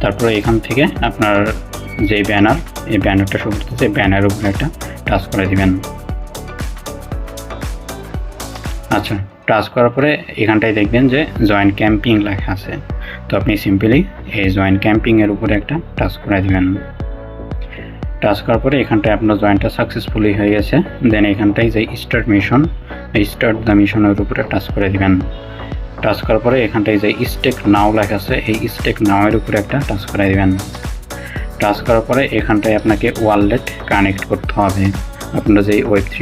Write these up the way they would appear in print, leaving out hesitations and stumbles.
তারপরে এখান থেকে আপনার যে ব্যানার, এই ব্যানারটা শো করতেছে, ব্যানারের উপরে একটা টাচ করে দিবেন। আচ্ছা, টাচ করার পরে এখানটায় দেখবেন যে জয়েন ক্যাম্পিং লেখা আছে। তো আপনি সিম্পলি এই জয়েন ক্যাম্পিংয়ের উপরে একটা টাচ করে দিবেন। টাচ করার পরে এখানটায় আপনার জয়েনটা সাকসেসফুলি হয়ে গেছে। দেন এখানটায় যে স্টার্ট মিশন, এই স্টার্ট দ্য মিশনের উপরে টাচ করে দিবেন। টাচ করার পরে এখানটায় যে স্টেক নাও লেখা আছে, এই স্টেক নাওয়ের উপরে একটা টাচ করে দিবেন। টাচ করার পরে এখানটায় আপনাকে ওয়ালেট কানেক্ট করতে হবে। আপনার যে Web3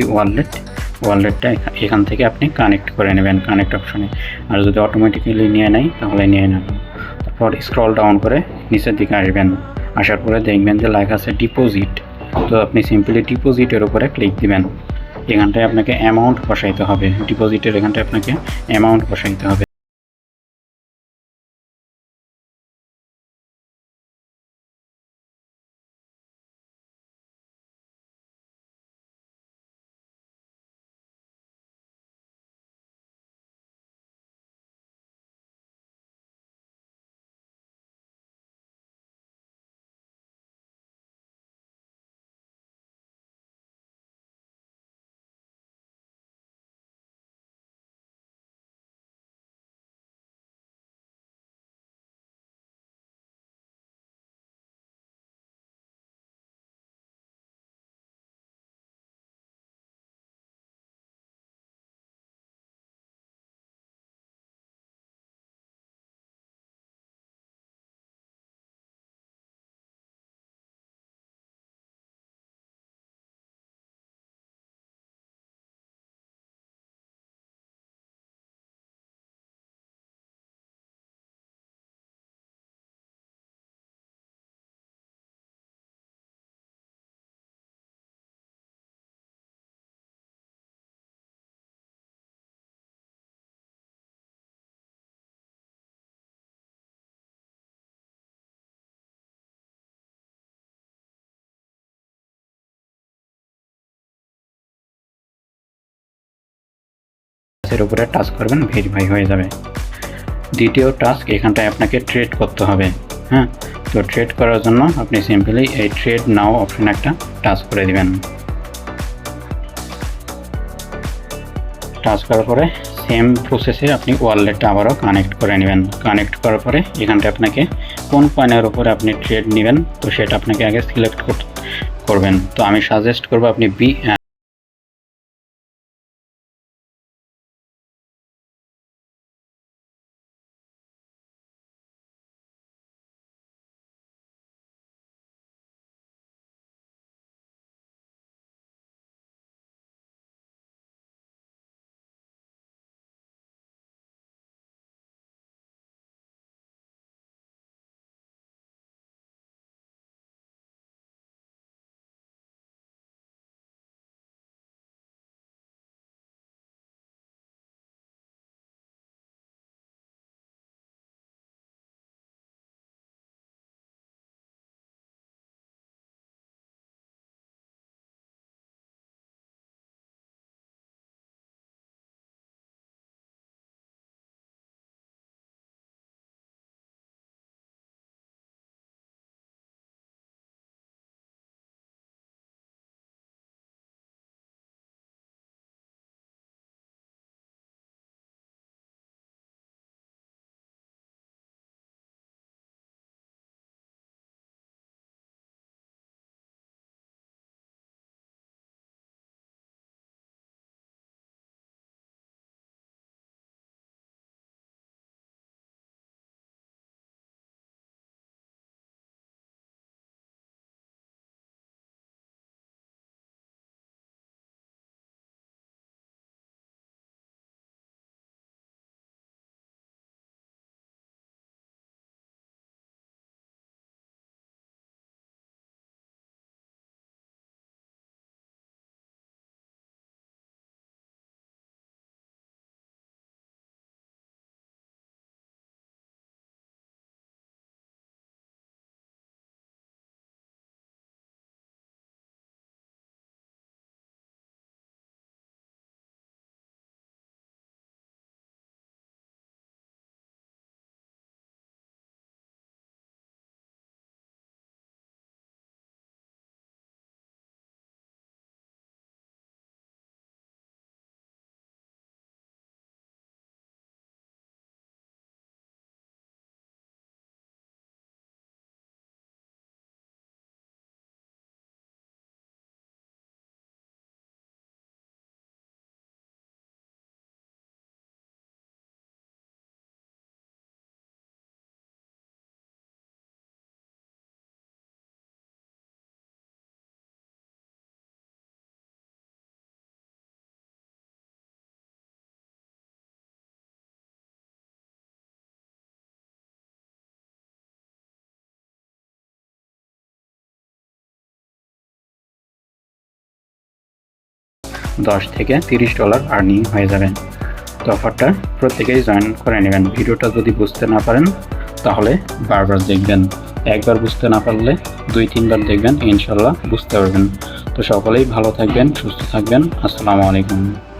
ওয়ালেটটা এখান থেকে আপনি কানেক্ট করে নেবেন কানেক্ট অপশনে। আর যদি অটোমেটিক্যালি নিয়ে নেয় তাহলে নিয়ে নেবেন। তারপর স্ক্রল ডাউন করে নিচের দিকে আসবেন। আসার পরে দেখবেন যে লেখা আছে ডিপোজিট। তো আপনি সিম্পলি ডিপোজিটের উপরে ক্লিক দিবেন। এখানটায় আপনাকে অ্যামাউন্ট বসাইতে হবে, ডিপোজিটের এখানটায় আপনাকে অ্যামাউন্ট বসাইতে হবে। এর উপরে টাচ করবেন, ভেরিফাই হয়ে যাবে। দ্বিতীয় টাস্ক, এখানটায় আপনাকে ট্রেড করতে হবে। হ্যাঁ, তো ট্রেড করার জন্য আপনি সিম্পলি এই ট্রেড নাও অপশন একটা টাচ করে দিবেন। টাচ করার পরে সেম প্রসেসে আপনি ওয়ালেটটা আবারও কানেক্ট করে নেবেন। কানেক্ট করার পরে এখানটা আপনাকে কোন কয়েনের উপরে আপনি ট্রেড নেবেন, তো সেটা আপনাকে আগে সিলেক্ট করবেন। তো আমি সাজেস্ট করবো আপনি $10 থেকে $30 আর্নিং হয়ে যাবে। তো অফারটা প্রত্যেকেই জয়েন করে নেবেন। ভিডিওটা যদি বুঝতে না পারেন তাহলে বারবার দেখবেন, একবার বুঝতে না পারলে 2-3বার দেখবেন, ইনশাল্লাহ বুঝতে পারবেন। তো সকলেই ভালো থাকবেন, সুস্থ থাকবেন। আসসালামু আলাইকুম।